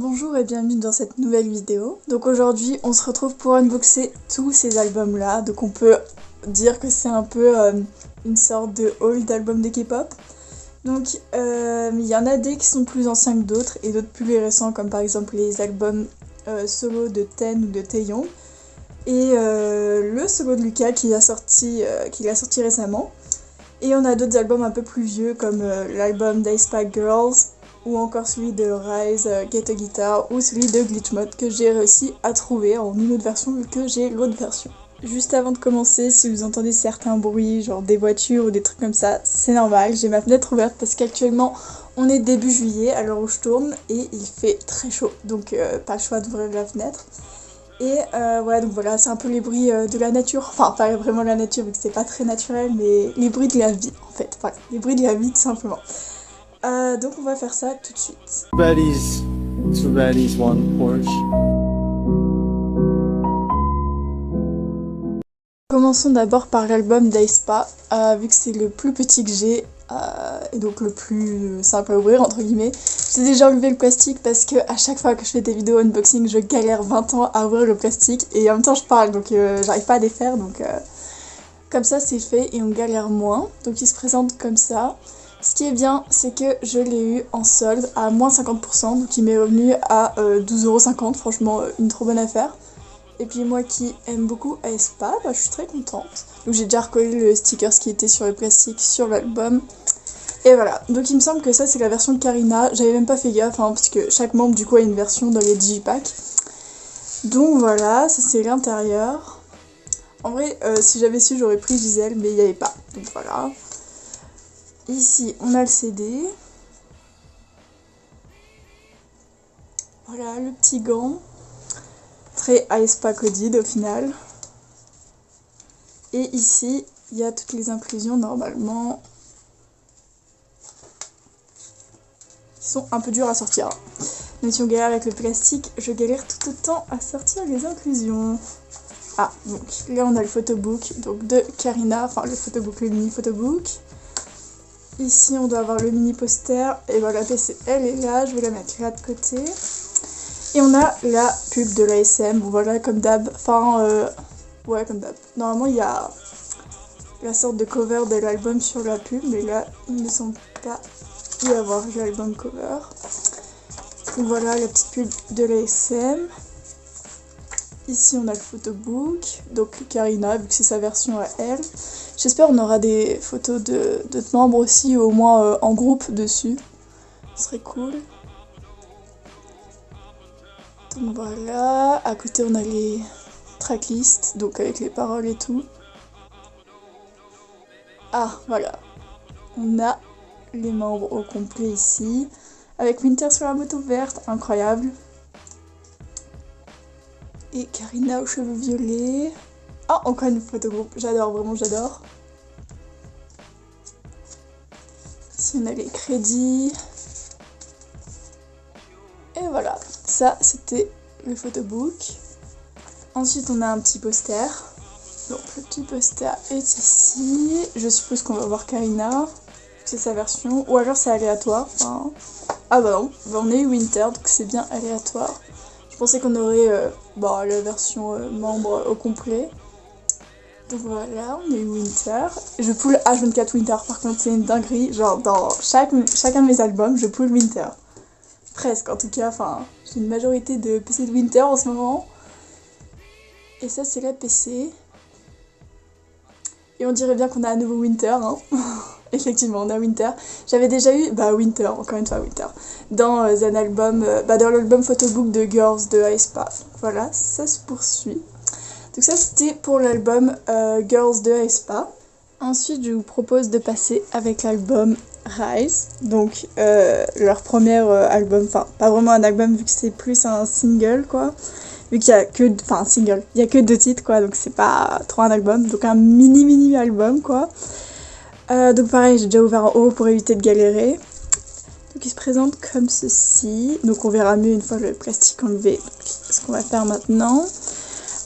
Bonjour et bienvenue dans cette nouvelle vidéo. Donc aujourd'hui on se retrouve pour unboxer tous ces albums là. Donc on peut dire que c'est un peu une sorte de haul d'albums de K-pop. Donc il y en a des qui sont plus anciens que d'autres et d'autres plus récents, comme par exemple les albums solo de Ten ou de Taeyong. Et le solo de Lucas qu'il a sorti récemment. Et on a d'autres albums un peu plus vieux comme l'album d'Aespa Girls, ou encore celui de Rise, Get a Guitar, ou celui de Glitchmode que j'ai réussi à trouver en une autre version vu que j'ai l'autre version. Juste avant de commencer, si vous entendez certains bruits, genre des voitures ou des trucs comme ça, c'est normal, j'ai ma fenêtre ouverte parce qu'actuellement on est début juillet à l'heure où je tourne et il fait très chaud, donc pas le choix d'ouvrir la fenêtre. Et donc voilà, c'est un peu les bruits de la nature, enfin pas vraiment la nature vu que c'est pas très naturel, mais les bruits de la vie en fait, voilà, les bruits de la vie tout simplement. Donc on va faire ça tout de suite. Two baddies, one Porsche. Commençons d'abord par l'album d'Aespa, vu que c'est le plus petit que j'ai, et donc le plus simple à ouvrir entre guillemets. J'ai déjà enlevé le plastique parce que à chaque fois que je fais des vidéos unboxing, je galère 20 ans à ouvrir le plastique et en même temps je parle, donc j'arrive pas à défaire, donc comme ça c'est fait et on galère moins. Donc il se présente comme ça. Ce qui est bien, c'est que je l'ai eu en solde à moins 50%, donc il m'est revenu à 12,50€, franchement une trop bonne affaire. Et puis moi qui aime beaucoup Aespa, je suis très contente. Donc j'ai déjà recollé le sticker qui était sur le plastique sur l'album. Et voilà, donc il me semble que ça c'est la version de Karina, j'avais même pas fait gaffe, parce que chaque membre du coup a une version dans les digipacks. Donc voilà, ça c'est l'intérieur. En vrai, si j'avais su j'aurais pris Gisèle, mais il n'y avait pas, donc voilà. Ici, on a le CD. Voilà, le petit gant. Très Aespa coded au final. Et ici, il y a toutes les inclusions normalement. Qui sont un peu dures à sortir. Même si on galère avec le plastique, je galère tout autant à sortir les inclusions. Ah, donc là on a le photobook donc, de Karina. Enfin, le photobook, le mini photobook. Ici, on doit avoir le mini poster. Et voilà, la PC, elle est là. Je vais la mettre là de côté. Et on a la pub de l'ASM. Bon, voilà, comme d'hab. Ouais, comme d'hab. Normalement, il y a la sorte de cover de l'album sur la pub. Mais là, il ne semble pas y avoir l'album cover. Donc voilà, la petite pub de l'ASM. Ici, on a le photobook. Donc, Karina, vu que c'est sa version à elle. J'espère qu'on aura des photos d'autres membres aussi, au moins en groupe dessus. Ce serait cool. Donc voilà, à côté on a les tracklists, donc avec les paroles et tout. Ah, voilà. On a les membres au complet ici. Avec Winter sur la moto verte, incroyable. Et Karina aux cheveux violets. Ah, encore une photo groupe, j'adore, vraiment j'adore. Ici on a les crédits. Et voilà, ça c'était le photobook. Ensuite on a un petit poster. Donc le petit poster est ici. Je suppose qu'on va voir Karina. C'est sa version. Ou alors c'est aléatoire. Ah bah non, on est Winter, donc c'est bien aléatoire. Je pensais qu'on aurait la version membre au complet. Donc voilà, on est Winter. Je pull H24 Winter, par contre c'est une dinguerie. Genre dans chacun de mes albums, je pull Winter. Presque en tout cas, j'ai une majorité de PC de Winter en ce moment. Et ça c'est la PC. Et on dirait bien qu'on a à nouveau Winter, Effectivement, on a Winter. J'avais déjà eu, Winter, encore une fois Winter, dans un album, dans l'album photobook de Girls de Aespa. Voilà, ça se poursuit. Donc ça c'était pour l'album Girls de Aespa. Ensuite je vous propose de passer avec l'album Rise, donc leur premier album, pas vraiment un album vu que c'est plus un single quoi, vu qu'il y a que, single, il y a que 2 titres quoi, donc c'est pas trop un album, donc un mini album quoi. Donc pareil, j'ai déjà ouvert en haut pour éviter de galérer. Donc il se présente comme ceci, donc on verra mieux une fois le plastique enlevé, ce qu'on va faire maintenant.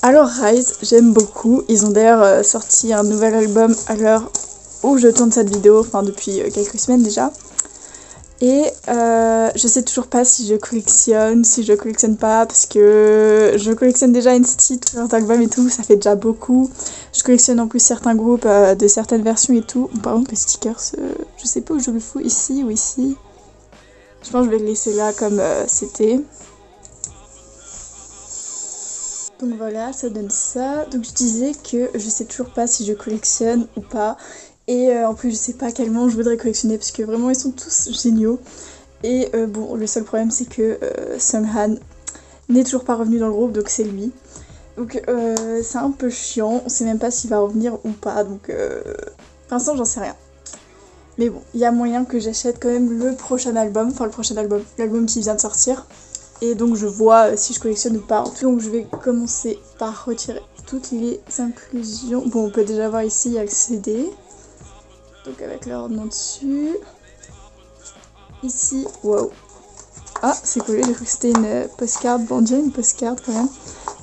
Alors Rise, j'aime beaucoup, ils ont d'ailleurs sorti un nouvel album à l'heure où je tourne cette vidéo, depuis quelques semaines déjà. Et je sais toujours pas si je collectionne, si je collectionne pas, parce que je collectionne déjà NCT, tous leurs albums et tout, ça fait déjà beaucoup. Je collectionne en plus certains groupes de certaines versions et tout. Par contre les stickers, je sais pas où je le fous, ici ou ici. Je pense que je vais le laisser là comme c'était. Donc voilà, ça donne ça. Donc je disais que je sais toujours pas si je collectionne ou pas. Et en plus je sais pas quel nom je voudrais collectionner parce que vraiment ils sont tous géniaux. Et bon, le seul problème c'est que Sunghan n'est toujours pas revenu dans le groupe, donc c'est lui. Donc c'est un peu chiant, on sait même pas s'il va revenir ou pas, donc pour l'instant j'en sais rien. Mais bon, il y a moyen que j'achète quand même le prochain album, enfin le prochain album, l'album qui vient de sortir. Et donc je vois si je collectionne ou pas. Donc je vais commencer par retirer toutes les inclusions. Bon, on peut déjà voir ici, il y a le CD. Donc avec leur nom dessus. Ici, wow. Ah, c'est collé, j'ai cru que c'était une postcard. Bon, on dirait une postcard quand même.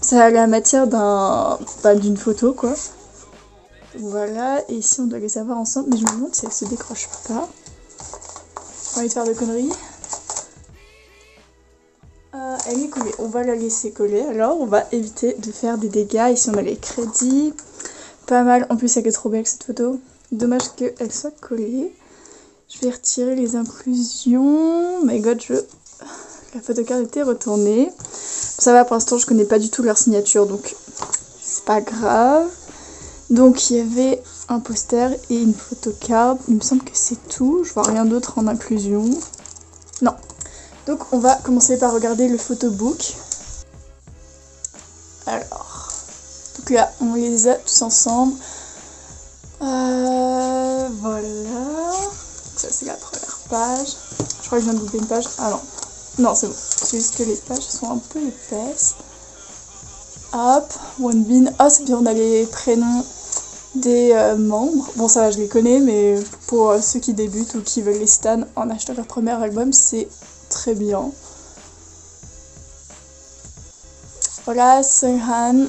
Ça a la matière d'une photo, quoi. Voilà, et ici on doit les avoir ensemble. Mais je me demande si elle se décroche pas. J'ai envie de faire de conneries. Elle est collée, on va la laisser coller. Alors, on va éviter de faire des dégâts. Ici, on a les crédits. Pas mal. En plus, elle est trop belle cette photo. Dommage qu'elle soit collée. Je vais retirer les inclusions. Oh my god, la photocard était retournée. Ça va, pour l'instant, je connais pas du tout leur signature, donc c'est pas grave. Donc, il y avait un poster et une photocard. Il me semble que c'est tout. Je vois rien d'autre en inclusion. Non. Donc, on va commencer par regarder le photobook. Alors, donc là, on les a tous ensemble. Voilà. Ça, c'est la première page. Je crois que je viens de louper une page. Ah non. Non, c'est bon. C'est juste que les pages sont un peu épaisses. Hop, Wonbin. Ah, c'est bien, on a les prénoms des membres. Bon, ça va, je les connais, mais pour ceux qui débutent ou qui veulent les stan en achetant leur premier album, c'est très bien. Voilà, Sunghan,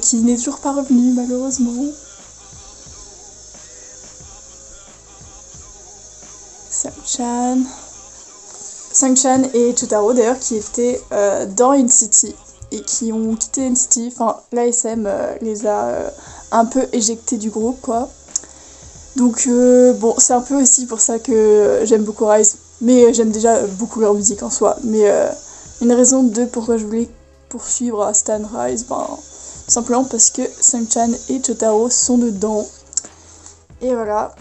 qui n'est toujours pas revenu, malheureusement. Sungchan et Chotaro d'ailleurs qui étaient dans NCT et qui ont quitté NCT, enfin l'ASM les a un peu éjectés du groupe quoi. Donc bon, c'est un peu aussi pour ça que j'aime beaucoup Rise, mais j'aime déjà beaucoup leur musique en soi. Mais une raison de pourquoi je voulais poursuivre à Stan Rise, ben, tout simplement parce que Sungchan et Chotaro sont dedans. Et voilà.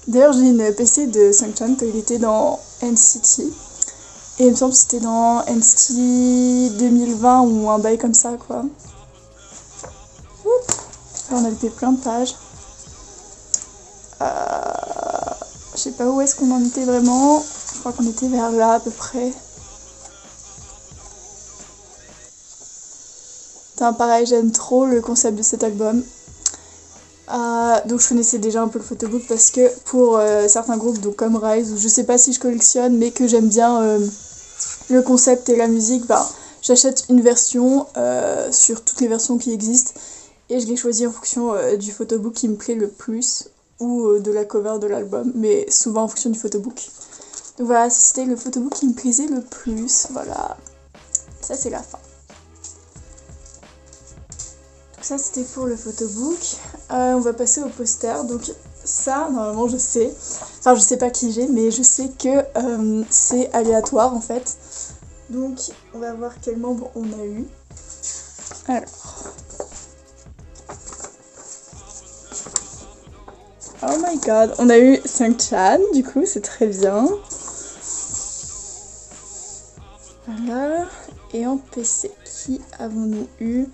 D'ailleurs, j'ai une PC de Sungchan quand il était dans NCT. Et il me semble que c'était dans NCT 2020 ou un bail comme ça, quoi. Oups. Là, on a fait plein de pages. Je sais pas où est-ce qu'on en était vraiment. Je crois qu'on était vers là, à peu près. Putain, pareil, j'aime trop le concept de cet album. Donc je connaissais déjà un peu le photobook parce que pour certains groupes, donc comme Rise, où je sais pas si je collectionne mais que j'aime bien le concept et la musique, bah, j'achète une version sur toutes les versions qui existent et je l'ai choisi en fonction du photobook qui me plaît le plus ou de la cover de l'album, mais souvent en fonction du photobook. Donc voilà, c'était le photobook qui me plaisait le plus, voilà, ça c'est la fin. Ça c'était pour le photobook. On va passer au poster. Donc ça normalement je sais. Enfin je sais pas qui j'ai mais je sais que c'est aléatoire en fait. Donc on va voir quels membres on a eu. Alors. Oh my god. On a eu Sungchan du coup c'est très bien. Voilà. Et en PC qui avons-nous eu ?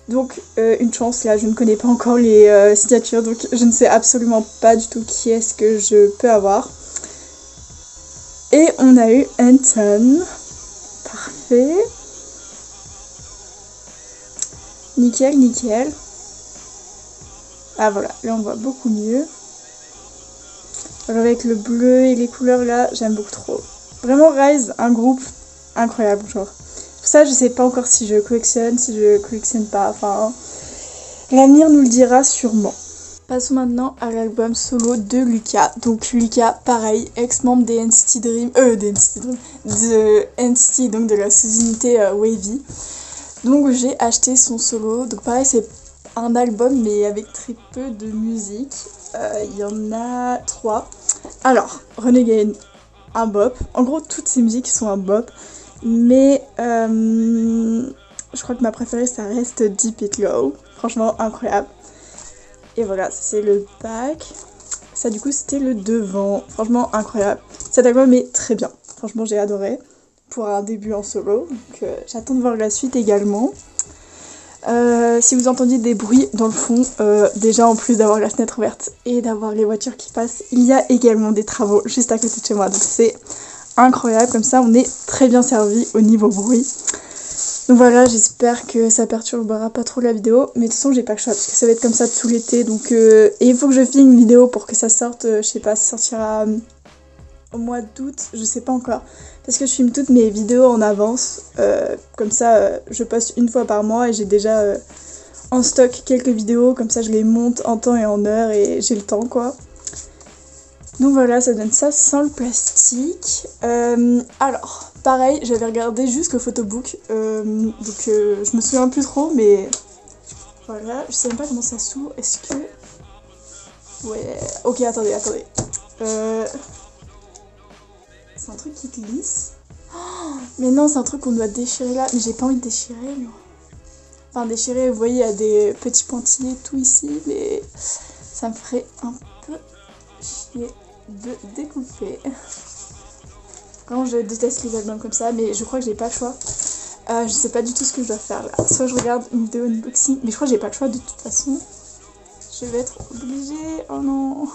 Donc une chance là, je ne connais pas encore les signatures, donc je ne sais absolument pas du tout qui est-ce que je peux avoir. Et on a eu Anton, parfait. Nickel, nickel. Ah voilà, là on voit beaucoup mieux. Alors avec le bleu et les couleurs là, j'aime beaucoup trop. Vraiment Rise, un groupe incroyable genre. Pour ça, je sais pas encore si je collectionne pas, enfin, l'avenir nous le dira sûrement. Passons maintenant à l'album solo de Lucas. Donc Lucas, pareil, ex-membre des NCT Dream, de NCT, donc de la sous-unité Wavy. Donc j'ai acheté son solo. Donc pareil, c'est un album mais avec très peu de musique. Il y en a 3. Alors, Renegade, un bop. En gros, toutes ces musiques sont un bop. Mais je crois que ma préférée, ça reste Deep It Low. Franchement, incroyable. Et voilà, c'est le back. Ça, du coup, c'était le devant. Franchement, incroyable. Cet album est très bien. Franchement, j'ai adoré. Pour un début en solo. Donc, j'attends de voir la suite également. Si vous entendiez des bruits dans le fond, déjà en plus d'avoir la fenêtre ouverte et d'avoir les voitures qui passent, il y a également des travaux juste à côté de chez moi. Donc, c'est incroyable. Comme ça, on est très bien servi au niveau bruit. Donc voilà, j'espère que ça perturbera pas trop la vidéo, mais de toute façon j'ai pas le choix parce que ça va être comme ça tout l'été, donc et il faut que je filme une vidéo pour que ça sorte, je sais pas, ça sortira au mois d'août, je sais pas encore, parce que je filme toutes mes vidéos en avance, comme ça je poste une fois par mois et j'ai déjà en stock quelques vidéos, comme ça je les monte en temps et en heure et j'ai le temps quoi. Donc voilà, ça donne ça sans le plastique. Alors, pareil, j'avais regardé juste le photobook, donc je me souviens plus trop, mais voilà, je sais même pas comment ça s'ouvre. Est-ce que... Ouais, ok, attendez. C'est un truc qui glisse. Oh, mais non, c'est un truc qu'on doit déchirer là, mais j'ai pas envie de déchirer, moi. Enfin, déchirer, vous voyez, il y a des petits pointillés tout ici, mais ça me ferait un peu chier de découper. Quand je déteste les albums comme ça, mais je crois que j'ai pas le choix. Je sais pas du tout ce que je dois faire là. Soit je regarde une vidéo unboxing, mais je crois que j'ai pas le choix de toute façon. Je vais être obligée. Oh non.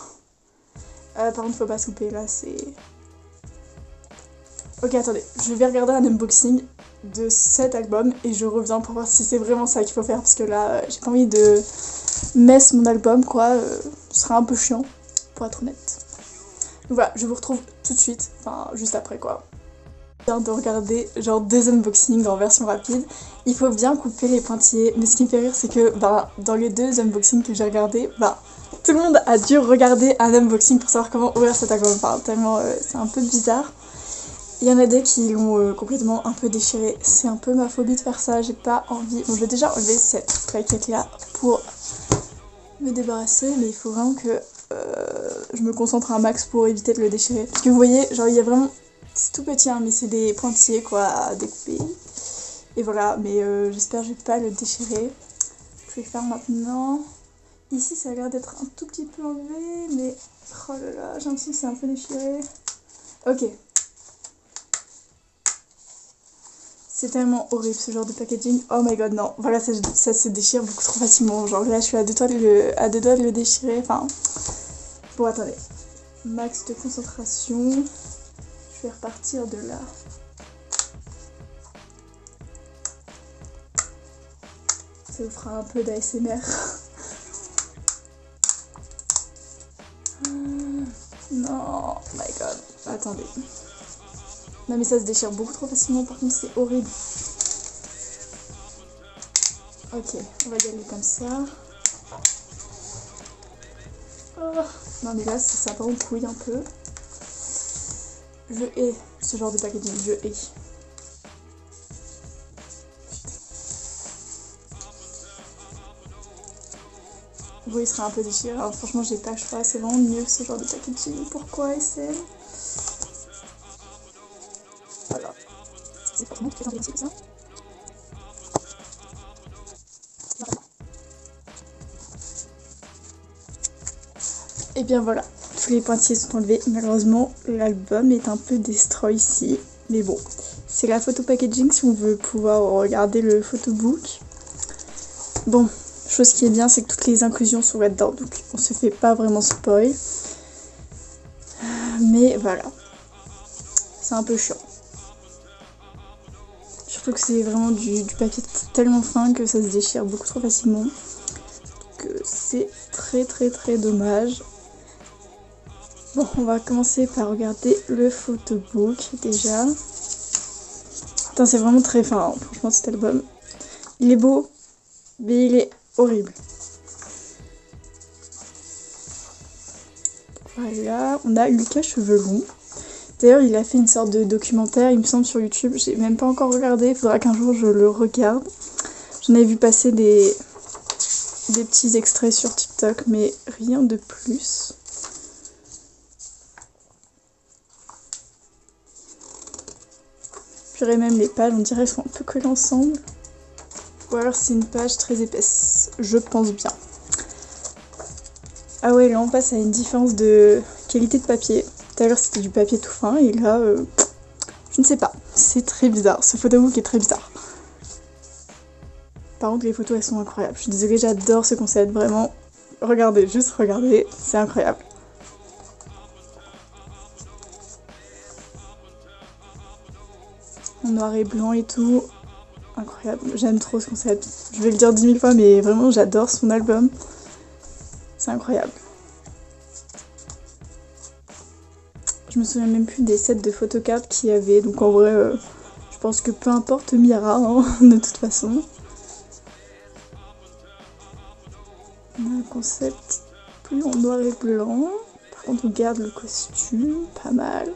Par contre, faut pas se couper là, c'est... Ok, attendez. Je vais regarder un unboxing de cet album et je reviens pour voir si c'est vraiment ça qu'il faut faire. Parce que là, j'ai pas envie de mess mon album, quoi. Ce serait un peu chiant, pour être honnête. Donc voilà, je vous retrouve tout de suite, enfin juste après quoi. Je viens de regarder genre 2 unboxings en version rapide. Il faut bien couper les pointillés, mais ce qui me fait rire c'est que dans les 2 unboxings que j'ai regardés, tout le monde a dû regarder un unboxing pour savoir comment ouvrir cet album. Enfin tellement c'est un peu bizarre. Il y en a des qui l'ont complètement un peu déchiré. C'est un peu ma phobie de faire ça, j'ai pas envie. Bon, je vais déjà enlever cette plaquette là pour me débarrasser, mais il faut vraiment que je me concentre un max pour éviter de le déchirer. Parce que vous voyez, genre il y a vraiment... C'est tout petit hein, mais c'est des pointillés quoi à découper. Et voilà, mais j'espère que je vais pas le déchirer. Je vais faire maintenant. Ici ça a l'air d'être un tout petit peu enlevé, mais... Oh là là, j'ai l'impression que c'est un peu déchiré. Ok. C'est tellement horrible ce genre de packaging. Oh my god, non. Voilà, ça se déchire beaucoup trop facilement. Genre là, je suis à deux doigts de le déchirer. Enfin... Bon, attendez. Max de concentration. Je vais repartir de là. Ça vous fera un peu d'ASMR. Non, my god. Attendez. Non mais ça se déchire beaucoup trop facilement, par contre c'est horrible. Ok, on va y aller comme ça. Oh. Non mais là ça part en couille un peu. Je hais ce genre de packaging, je hais. Oui, il sera un peu déchiré. Alors franchement j'ai pas le choix, c'est vraiment mieux ce genre de packaging. Pourquoi SM? Voilà. C'est forcément très intéressant comme ça. Et bien voilà, tous les pointillés sont enlevés. Malheureusement, l'album est un peu destroy ici. Mais bon, c'est la photo packaging si on veut pouvoir regarder le photobook. Bon, chose qui est bien, c'est que toutes les inclusions sont là-dedans. Donc on se fait pas vraiment spoil. Mais voilà, c'est un peu chiant. Surtout que c'est vraiment du papier tellement fin que ça se déchire beaucoup trop facilement. Donc c'est très dommage. Bon, on va commencer par regarder le photobook déjà. Putain, c'est vraiment très fin, hein. Franchement cet album. Il est beau, mais il est horrible. Voilà, on a Lucas Cheveux Longs. D'ailleurs, il a fait une sorte de documentaire, il me semble, sur YouTube. J'ai même pas encore regardé, il faudra qu'un jour je le regarde. J'en ai vu passer des petits extraits sur TikTok, mais rien de plus. Puis même les pages, on dirait qu'elles sont un peu collées ensemble. Ou alors c'est une page très épaisse, je pense bien. Ah ouais, là on passe à une différence de qualité de papier. Tout à l'heure c'était du papier tout fin et là, je ne sais pas. C'est très bizarre, ce photobook est très bizarre. Par contre les photos elles sont incroyables. Je suis désolée, j'adore ce concept, vraiment. Regardez, juste regardez, c'est incroyable. En noir et blanc et tout. Incroyable, j'aime trop ce concept. Je vais le dire 10 000 fois, mais vraiment j'adore son album. C'est incroyable. Je me souviens même plus des sets de photocards qu'il y avait, donc en vrai, je pense que peu importe Mira, hein, de toute façon. On a un concept plus en noir et blanc. Par contre, on garde le costume, pas mal.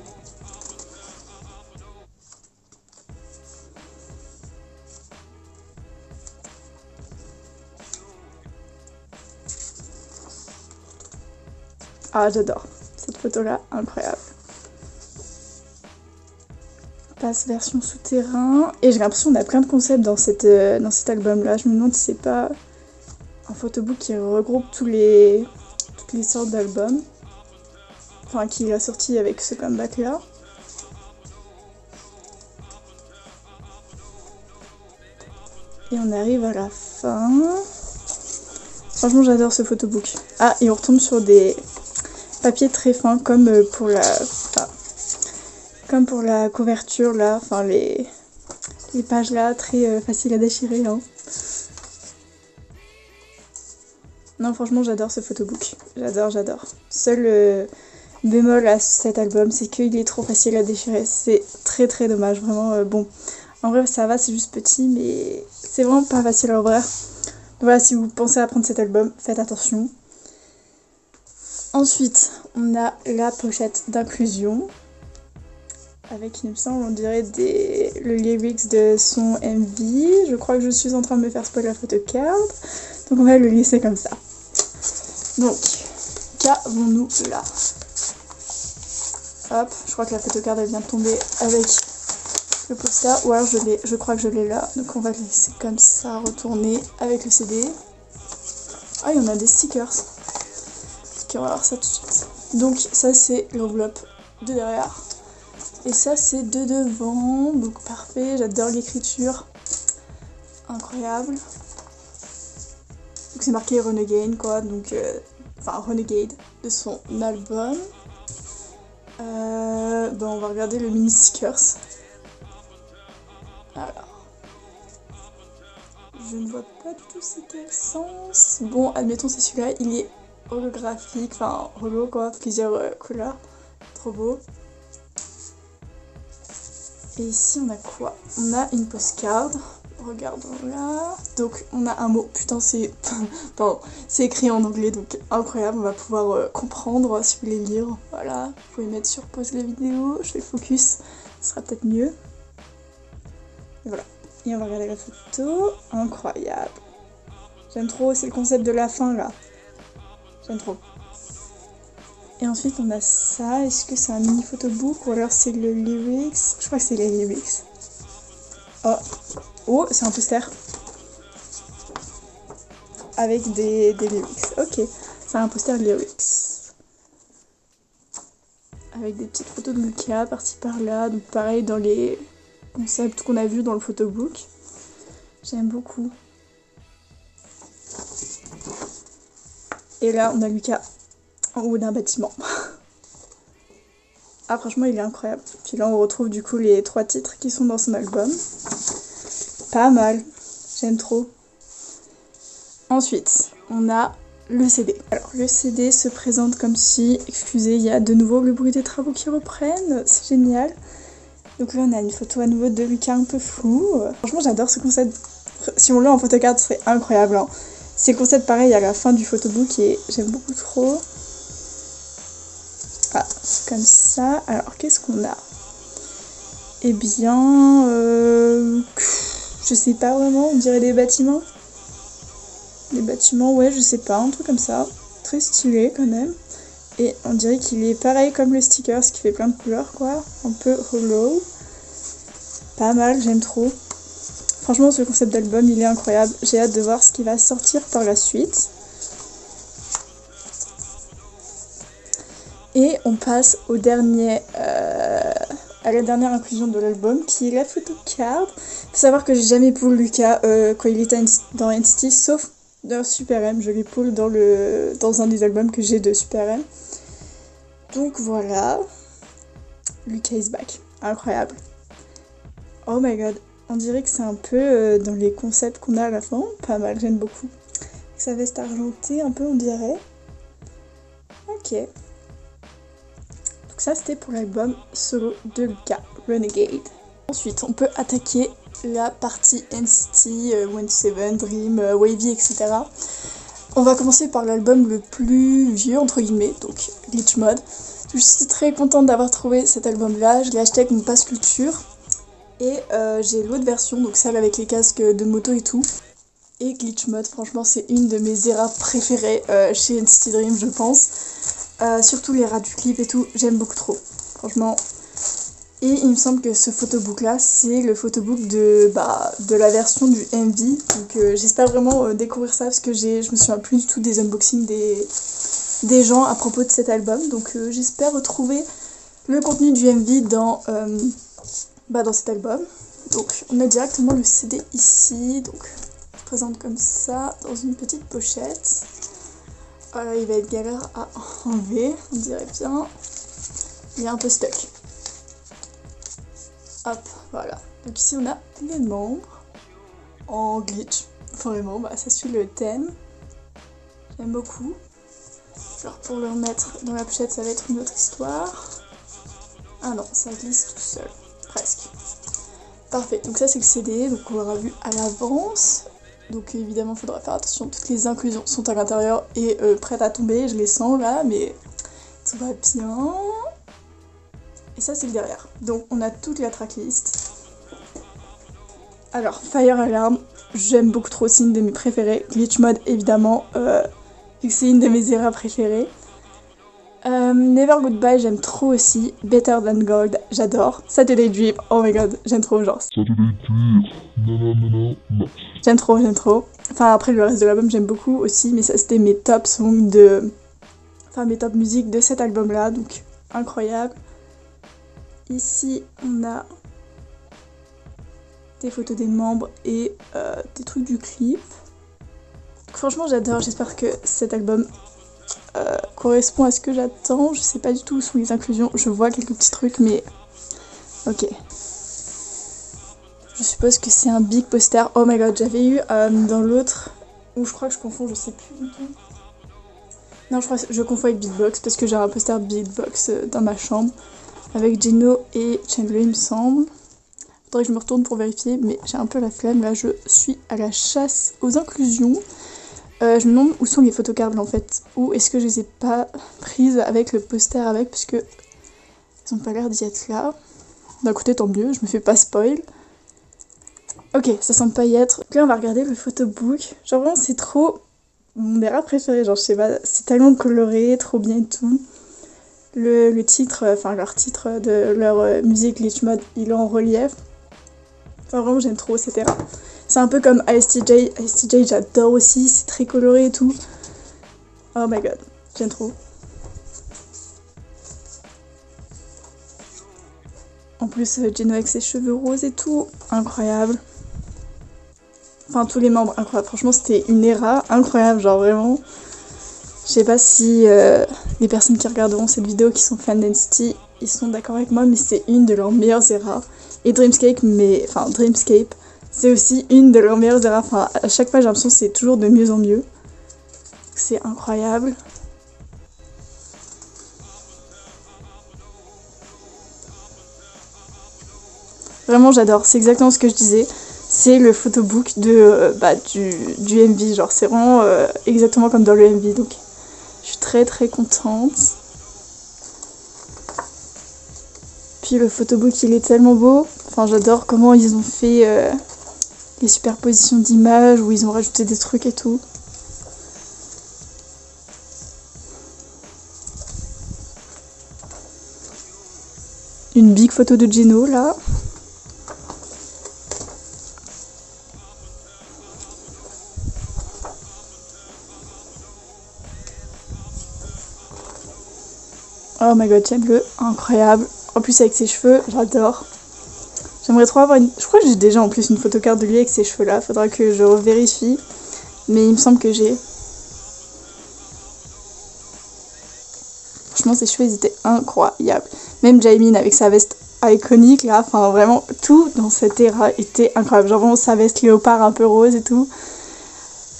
Ah, j'adore cette photo-là, incroyable. On passe version souterrain. Et j'ai l'impression qu'on a plein de concepts dans cet album-là. Je me demande si c'est pas un photobook qui regroupe toutes les sortes d'albums. Enfin, qui a sorti avec ce comeback-là. Et on arrive à la fin. Franchement, j'adore ce photobook. Ah, et on retombe sur des papiers très fins comme pour la couverture là, enfin les pages là, très faciles à déchirer. Hein. Non, franchement, j'adore ce photobook. J'adore. Seul bémol à cet album, c'est qu'il est trop facile à déchirer. C'est très très dommage, vraiment. Bon, en vrai, ça va, c'est juste petit, mais c'est vraiment pas facile à ouvrir. Voilà, si vous pensez à prendre cet album, faites attention. Ensuite, on a la pochette d'inclusion. Avec, il me semble, on dirait le lyrics de son MV. Je crois que je suis en train de me faire spoiler la photocard. Donc on va le laisser comme ça. Donc, qu'avons-nous là? Hop, je crois que la photocard elle vient de tomber avec le poster. Ou alors je crois que je l'ai là. Donc on va le laisser comme ça, retourner avec le CD. Ah, il y en a des stickers. Ok, on va voir ça tout de suite. Donc ça c'est l'enveloppe de derrière. Et ça c'est de devant. Donc parfait, j'adore l'écriture. Incroyable. Donc c'est marqué Renegade quoi. Donc enfin Renegade de son album. On va regarder le mini stickers. Alors. Je ne vois pas du tout c'est quel sens. Bon, admettons c'est celui-là, il est holographique, enfin holo quoi, plusieurs couleurs, trop beau. Et ici on a quoi? On a une postcard, regardons là. Donc on a un mot, putain c'est pardon, c'est écrit en anglais donc incroyable, on va pouvoir comprendre si vous voulez lire. Voilà, vous pouvez mettre sur pause la vidéo, je fais focus, ce sera peut-être mieux. Et voilà. Et on va regarder la photo. Incroyable. J'aime trop, c'est le concept de la fin là. J'aime trop. Et ensuite on a ça. Est-ce que c'est un mini photobook ou alors c'est le lyrics? Je crois que c'est les lyrics. Oh, c'est un poster. Avec des lyrics. Ok, c'est un poster lyrics. Avec des petites photos de Lucas par-ci par-là. Donc pareil dans les concept qu'on a vu dans le photobook. J'aime beaucoup. Et là, on a Lucas en haut d'un bâtiment. Ah, franchement, il est incroyable. Puis là, on retrouve du coup les 3 titres qui sont dans son album. Pas mal. J'aime trop. Ensuite, on a le CD. Alors, le CD se présente comme si, excusez, il y a de nouveau le bruit des travaux qui reprennent. C'est génial. Donc là on a une photo à nouveau de Lucas un peu flou. Franchement j'adore ce concept. Si on l'a en photocard c'est incroyable. Hein. C'est le concept pareil à la fin du photobook et j'aime beaucoup trop. comme ça. Alors qu'est-ce qu'on a? Eh bien, je sais pas vraiment, on dirait des bâtiments. Des bâtiments, ouais, je sais pas, un truc comme ça. Très stylé quand même. Et on dirait qu'il est pareil comme le sticker, ce qui fait plein de couleurs quoi. Un peu hollow. Pas mal, j'aime trop. Franchement, ce concept d'album, il est incroyable. J'ai hâte de voir ce qui va sortir par la suite. Et on passe au dernier, à la dernière inclusion de l'album, qui est la photo card. Faut savoir que j'ai jamais pull Lucas quand il était dans NCT, sauf dans Super M. Je l'ai pull dans un des albums que j'ai de Super M. Donc voilà. Lucas is back. Incroyable. Oh my god. On dirait que c'est un peu dans les concepts qu'on a à la fin. Pas mal, j'aime beaucoup. Sa veste argentée, un peu, on dirait. Ok. Donc ça, c'était pour l'album solo de Lucas, Renegade. Ensuite, on peut attaquer la partie NCT, 127, Dream, Wavy, etc. On va commencer par l'album le plus vieux, entre guillemets, donc Glitch Mode. Je suis très contente d'avoir trouvé cet album-là. Je l'ai acheté avec mon pass culture. Et j'ai l'autre version, donc celle avec les casques de moto et tout. Et Glitch Mode, franchement, c'est une de mes eras préférées chez NCT Dream, je pense. Surtout les eras du clip et tout, j'aime beaucoup trop, franchement. Et il me semble que ce photobook là, c'est le photobook de la version du MV. Donc j'espère vraiment découvrir ça parce que je me souviens plus du tout des unboxings des gens à propos de cet album. Donc j'espère retrouver le contenu du MV dans cet album. Donc on a directement le CD ici. Donc je présente comme ça dans une petite pochette. Il va être galère à enlever, on dirait bien. Il est un peu stuck. Hop, voilà. Donc ici on a les membres en glitch. Vraiment, ça suit le thème. J'aime beaucoup. Alors pour le remettre dans la pochette, ça va être une autre histoire. Ah non, ça glisse tout seul. Presque. Parfait, donc ça c'est le CD, donc on l'aura vu à l'avance. Donc évidemment, il faudra faire attention, toutes les inclusions sont à l'intérieur et prêtes à tomber, je les sens là, mais tout va bien. Et ça c'est le derrière. Donc on a toute la tracklist. Alors, Fire Alarm, j'aime beaucoup trop, c'est une de mes préférées. Glitch Mode évidemment, c'est une de mes eras préférées. Never Goodbye, j'aime trop aussi. Better Than Gold, j'adore. Saturday Dream, oh my god, j'aime trop, genre. Saturday Dream, non. J'aime trop. Enfin, après le reste de l'album, j'aime beaucoup aussi, mais ça c'était mes top songs mes top musiques de cet album-là, donc incroyable. Ici, on a des photos des membres et des trucs du clip. Donc, franchement, j'adore, j'espère que cet album correspond à ce que j'attends. Je sais pas du tout où sont les inclusions, je vois quelques petits trucs mais ok. Je suppose que c'est un big poster. Oh my god, j'avais eu dans l'autre, ou je crois que je confonds, je sais plus du tout. Non, je crois que je confonds avec Beatbox parce que j'ai un poster Beatbox dans ma chambre avec Geno et Chandler il me semble. Faudrait que je me retourne pour vérifier mais j'ai un peu la flemme là, je suis à la chasse aux inclusions. Je me demande où sont les photocards en fait, ou est-ce que je les ai pas prises avec le poster avec, parce que ils ont pas l'air d'y être là. D'un côté tant mieux, je me fais pas spoil. Ok, ça semble pas y être. Donc là on va regarder le photobook. Genre vraiment c'est trop mon era préféré, genre je sais pas, c'est tellement coloré, trop bien et tout. Le titre, leur titre de leur musique Glitch Mode, il est en relief. Enfin vraiment j'aime trop cette era. C'est un peu comme ISTJ. ISTJ, j'adore aussi, c'est très coloré et tout. Oh my god, j'aime trop. En plus, Geno avec ses cheveux roses et tout, incroyable. Enfin, tous les membres, incroyable. Franchement, c'était une era incroyable, genre vraiment. Je sais pas si les personnes qui regarderont cette vidéo, qui sont fans d'NCT, ils sont d'accord avec moi, mais c'est une de leurs meilleures eras. Et Dreamscape, c'est aussi une de leurs meilleures eras. Enfin, à chaque fois, j'ai l'impression que c'est toujours de mieux en mieux. C'est incroyable. Vraiment, j'adore. C'est exactement ce que je disais. C'est le photobook du MV. Genre, c'est vraiment exactement comme dans le MV. Donc, je suis très très contente. puis le photobook il est tellement beau. Enfin j'adore comment ils ont fait les superpositions d'images, où ils ont rajouté des trucs et tout. Une big photo de Geno là. Oh my god, j'aime le incroyable. En plus avec ses cheveux, j'adore. J'aimerais trop avoir une... Je crois que j'ai déjà en plus une photocarte de lui avec ses cheveux là. Faudra que je vérifie. Mais il me semble que j'ai. Franchement, ses cheveux ils étaient incroyables. Même Jaemin avec sa veste iconique là. Enfin vraiment, tout dans cette era était incroyable. Genre vraiment sa veste léopard un peu rose et tout.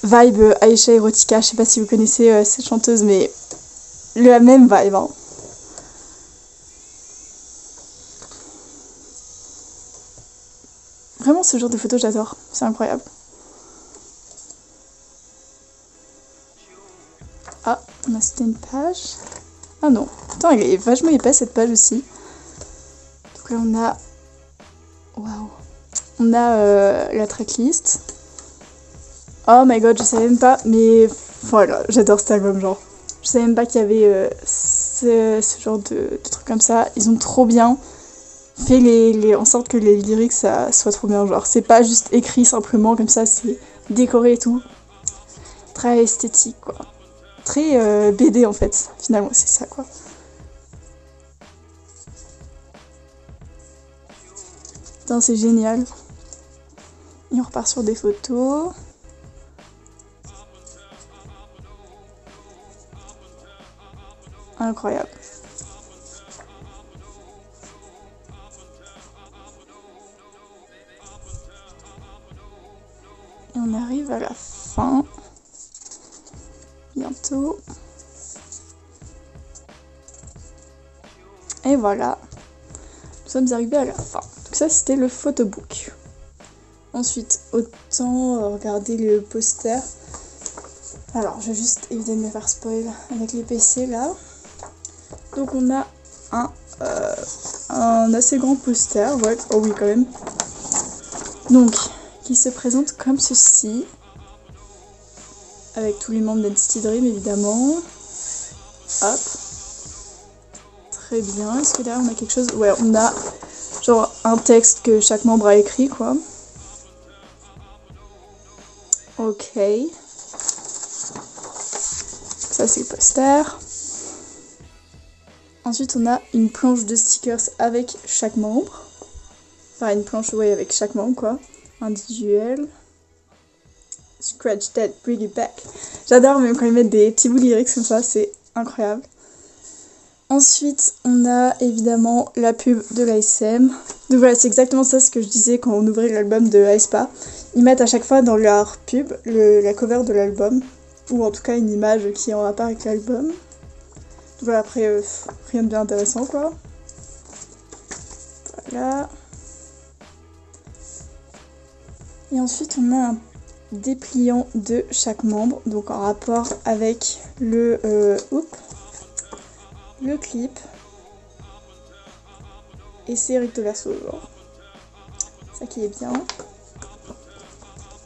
Vibe Aisha Erotica. Je sais pas si vous connaissez cette chanteuse, mais la même vibe hein. Vraiment, ce genre de photos, j'adore. C'est incroyable. Ah, on a c'était une page. Ah non. Attends, elle est vachement épais cette page aussi. Donc là, on a... Waouh. On a la tracklist. Oh my god, je savais même pas. Mais voilà, j'adore cet album, genre. Je savais même pas qu'il y avait ce genre de trucs comme ça. Ils ont trop bien fait en sorte que les lyrics ça soit trop bien, genre c'est pas juste écrit simplement comme ça, c'est décoré et tout, très esthétique quoi, très BD en fait, finalement c'est ça quoi. Putain c'est génial. Et on repart sur des photos. Incroyable. Et on arrive à la fin. Bientôt. Et voilà. Nous sommes arrivés à la fin. Donc ça c'était le photobook. Ensuite, autant regarder le poster. Alors, je vais juste éviter de me faire spoil avec les PC là. Donc on a un assez grand poster. Ouais, oh oui quand même. Donc... qui se présente comme ceci, avec tous les membres d'NCT Dream évidemment. Hop, très bien. Est-ce que derrière on a quelque chose? Ouais, on a genre un texte que chaque membre a écrit quoi. Ok, ça c'est le poster. Ensuite on a une planche de stickers avec chaque membre, enfin une planche ouais avec chaque membre quoi. Individuel. Scratch that, bring it back. J'adore même quand ils mettent des petits bouts lyriques comme ça, c'est incroyable. Ensuite, on a évidemment la pub de l'ASM. Donc voilà, c'est exactement ça ce que je disais quand on ouvrait l'album de aespa. Ils mettent à chaque fois dans leur pub la cover de l'album, ou en tout cas une image qui est en rapport avec l'album. Donc voilà, après, rien de bien intéressant quoi. Voilà. Et ensuite, on a un dépliant de chaque membre, donc en rapport avec le clip. Et c'est recto verso, genre. Ça qui est bien.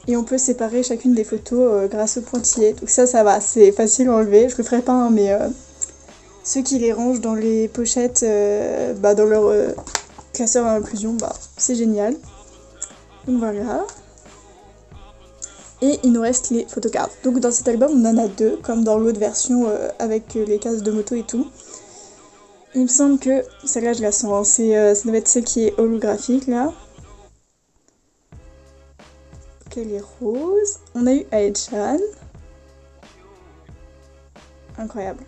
Et on peut séparer chacune des photos grâce au pointillé. Donc ça va, c'est facile à enlever. Je le ferai pas, hein, mais ceux qui les rangent dans les pochettes, dans leur classeur à inclusion, c'est génial. Donc voilà. Et il nous reste les photocards. Donc dans cet album, on en a deux, comme dans l'autre version avec les cases de moto et tout. Il me semble que celle-là, je la sens. Ça doit être celle qui est holographique, là. Ok, elle est rose. On a eu Aechan. Incroyable.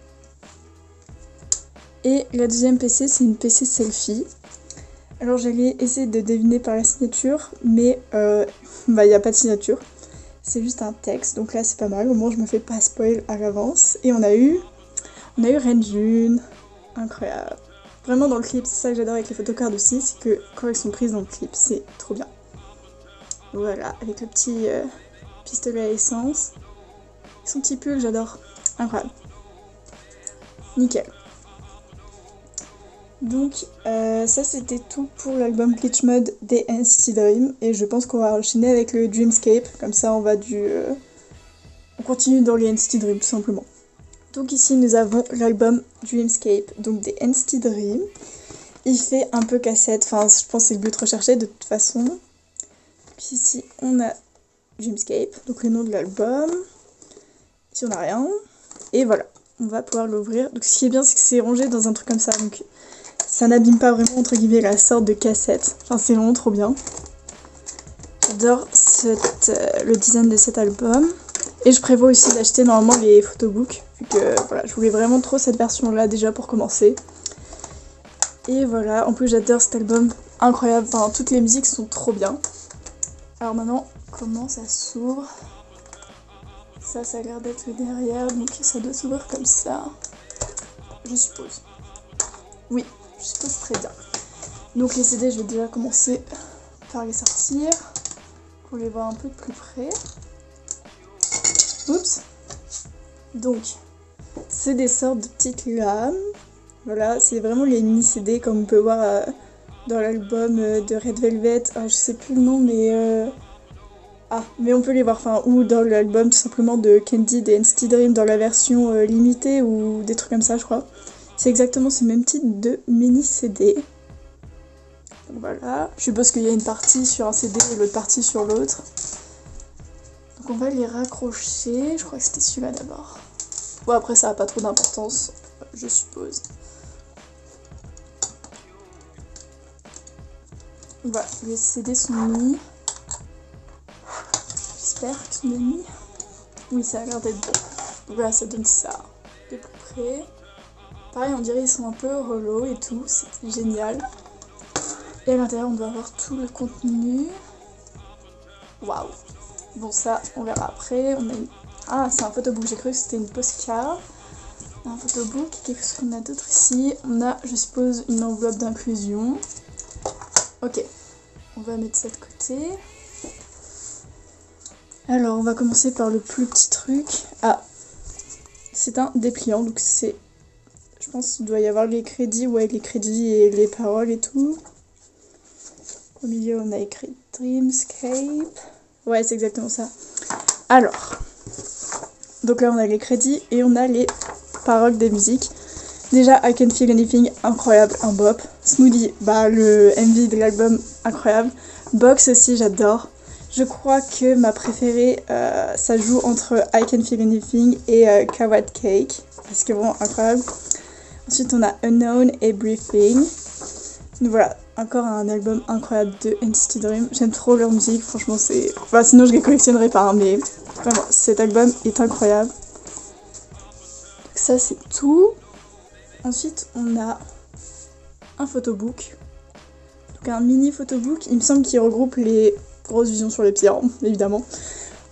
Et la deuxième PC, c'est une PC selfie. Alors j'allais essayer de deviner par la signature, mais il n'y a pas de signature. C'est juste un texte, donc là c'est pas mal, au moins je me fais pas spoil à l'avance. Et on a eu Renjun, incroyable. Vraiment dans le clip, c'est ça que j'adore avec les photocards aussi, c'est que quand elles sont prises dans le clip, c'est trop bien. Voilà, avec le petit pistolet à essence. Son petit pull, j'adore, incroyable. Nickel. Donc ça c'était tout pour l'album Glitch Mode des NCT Dream et je pense qu'on va enchaîner avec le Dreamscape, comme ça on continue dans les NCT Dream tout simplement. Donc ici nous avons l'album Dreamscape, donc des NCT Dream. Il fait un peu cassette, enfin je pense que c'est le but recherché de toute façon. Puis ici on a Dreamscape, donc le nom de l'album. Ici on n'a rien. Et voilà, on va pouvoir l'ouvrir. Donc ce qui est bien c'est que c'est rangé dans un truc comme ça, donc ça n'abîme pas vraiment entre guillemets la sorte de cassette. Enfin c'est vraiment trop bien. J'adore le design de cet album. Et je prévois aussi d'acheter normalement les photobooks, vu que voilà, je voulais vraiment trop cette version là déjà pour commencer. Et voilà, en plus j'adore cet album, incroyable, enfin toutes les musiques sont trop bien. Alors maintenant, comment ça s'ouvre? Ça a l'air d'être le derrière, donc ça doit s'ouvrir comme ça, je suppose. Oui, je suppose très bien. Donc les CD, je vais déjà commencer par les sortir, pour les voir un peu de plus près. Oups. Donc, c'est des sortes de petites lames. Voilà, c'est vraiment les mini-CD comme on peut voir dans l'album de Red Velvet. Je sais plus le nom, mais... mais on peut les voir, enfin, ou dans l'album tout simplement de Candy des NCT Dream dans la version limitée ou des trucs comme ça, je crois. C'est exactement ce même type de mini-CD. Donc voilà, je suppose qu'il y a une partie sur un CD et l'autre partie sur l'autre. Donc on va les raccrocher, je crois que c'était celui-là d'abord. Bon après ça n'a pas trop d'importance, je suppose. Voilà, les CD sont mis. J'espère qu'ils sont bien mis. Oui, ça a l'air d'être bon. Donc voilà, ça donne ça de plus près. Pareil, on dirait qu'ils sont un peu relou et tout, c'est génial. Et à l'intérieur, on doit avoir tout le contenu. Waouh! Bon, ça, on verra après. On a une... c'est un photobook. J'ai cru que c'était une postcard. Un photobook. Qu'est-ce qu'on a d'autre ici? On a, je suppose, une enveloppe d'inclusion. Ok. On va mettre ça de côté. Alors, on va commencer par le plus petit truc. C'est un dépliant. Donc, c'est... Je pense qu'il doit y avoir les crédits. Ouais, les crédits et les paroles et tout. Au milieu, on a écrit Dreamscape. Ouais, c'est exactement ça. Alors, donc là on a les crédits et on a les paroles des musiques. Déjà, I Can Feel Anything, incroyable, un bop. Smoothie, le MV de l'album, incroyable. Box aussi, j'adore. Je crois que ma préférée, ça joue entre I Can Feel Anything et Carrot Cake, parce que vraiment incroyable. Ensuite, on a Unknown et Breathing. Donc voilà, encore un album incroyable de NCT Dream. J'aime trop leur musique, franchement c'est... Enfin sinon je les collectionnerai pas, mais vraiment cet album est incroyable. Donc ça c'est tout. Ensuite on a un photobook. Donc un mini photobook, il me semble qu'il regroupe les grosses visions sur les pieds, évidemment.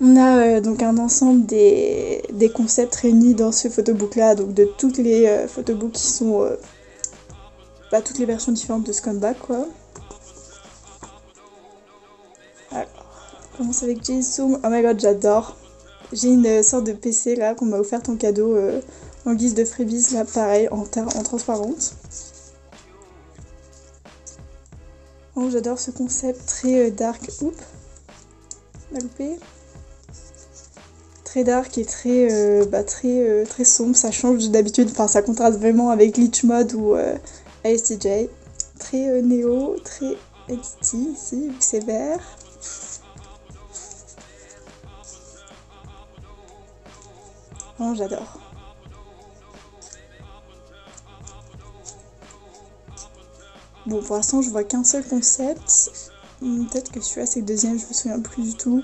On a donc un ensemble des concepts réunis dans ce photobook là, donc de toutes les photobooks qui sont... toutes les versions différentes de ce comeback quoi. Alors, on commence avec Jisoo. Oh my god, j'adore. J'ai une sorte de PC là qu'on m'a offert en cadeau en guise de freebies là, pareil, en transparente. Oh, j'adore ce concept très dark. Oups, m'a loupé. Très dark et très sombre. Ça change d'habitude, enfin ça contraste vraiment avec Glitch Mode ou ASTJ. Très néo, très NCT ici, vu que c'est vert. Oh, j'adore. Bon, pour l'instant, je vois qu'un seul concept. Peut-être que celui-là, c'est le deuxième, je me souviens plus du tout.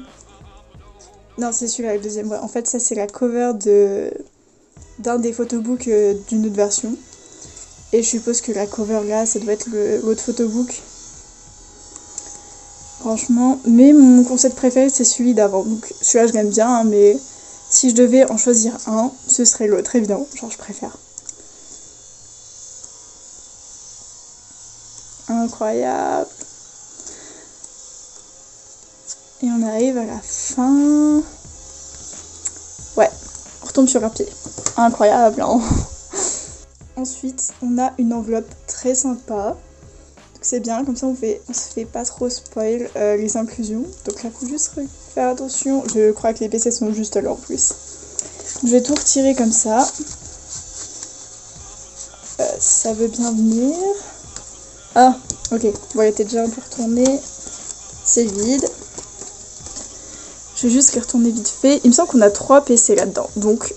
Non, c'est celui-là, le deuxième. Ouais. En fait, ça, c'est la cover d'un des photobooks d'une autre version. Et je suppose que la cover là, ça doit être l'autre photobook. Franchement, mais mon concept préféré, c'est celui d'avant. Donc celui-là, je l'aime bien, hein, mais si je devais en choisir un, ce serait l'autre, évidemment. Genre, je préfère. Incroyable. Et on arrive à la fin. Ouais, on retombe sur un pied. Incroyable, hein. Ensuite, on a une enveloppe très sympa. Donc c'est bien, comme ça on se fait pas trop spoil les inclusions. Donc là, faut juste faire attention. Je crois que les PC sont juste là en plus. Je vais tout retirer comme ça. Ça veut bien venir. Ah, ok. Bon, il était déjà un peu retourné. C'est vide. Je vais juste les retourner vite fait. Il me semble qu'on a 3 PC là-dedans. Donc,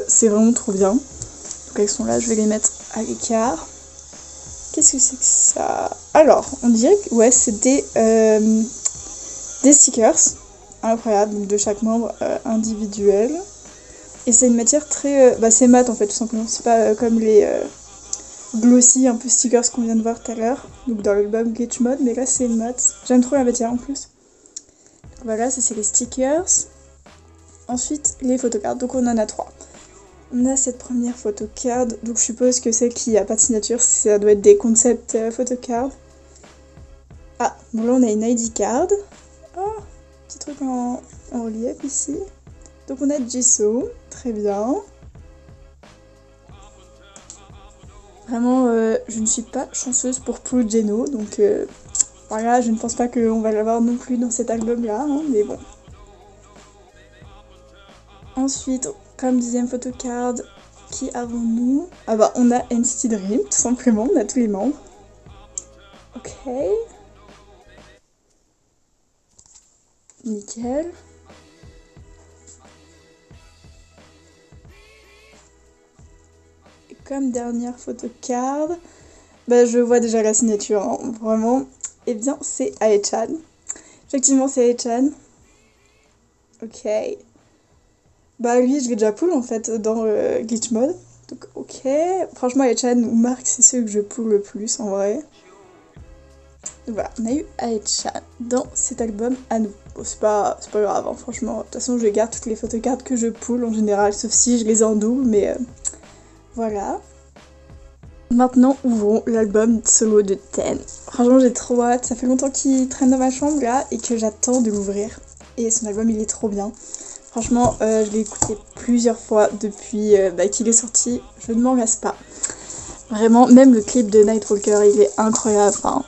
c'est vraiment trop bien. Donc, elles sont là. Je vais les mettre à l'écart. Qu'est-ce que c'est que ça? Alors, on dirait que ouais, c'est des stickers. Incroyable. Donc, de chaque membre individuel. Et c'est une matière très... c'est mat en fait, tout simplement. C'est pas comme les... glossy, un peu stickers qu'on vient de voir tout à l'heure, donc dans l'album Glitch Mode, mais là c'est mat. J'aime trop la matière en plus. Donc voilà, ça c'est les stickers. Ensuite, les photocards, donc on en a 3. On a cette première photocard, donc je suppose que celle qui a pas de signature, ça doit être des concept photocards. Ah, bon là on a une ID card. Oh, petit truc en relief ici. Donc on a Jisoo, très bien. Vraiment, je ne suis pas chanceuse pour Blue Geno, donc voilà, je ne pense pas qu'on va l'avoir non plus dans cet album-là, hein, mais bon. Ensuite, comme deuxième photocard, qui avons-nous? Ah bah, on a NCT Dream, tout simplement, on a tous les membres. Ok. Nickel. Comme dernière photocard, je vois déjà la signature, hein, vraiment. Eh bien, c'est Ae-chan. Effectivement, c'est Ae-chan. Ok. Lui, je l'ai déjà pull en fait dans Glitch Mode. Donc, ok. Franchement, Ae-chan ou Mark, c'est ceux que je pull le plus en vrai. Donc voilà, on a eu Ae-chan dans cet album à nous. Bon, c'est pas grave, hein, franchement. De toute façon, je garde toutes les photocards que je pull en général, sauf si je les ai en double, mais... voilà. Maintenant, ouvrons l'album solo de Ten. Franchement, j'ai trop hâte. Ça fait longtemps qu'il traîne dans ma chambre là et que j'attends de l'ouvrir. Et son album, il est trop bien. Franchement, je l'ai écouté plusieurs fois depuis qu'il est sorti. Je ne m'en lasse pas. Vraiment, même le clip de Nightwalker, il est incroyable. Enfin,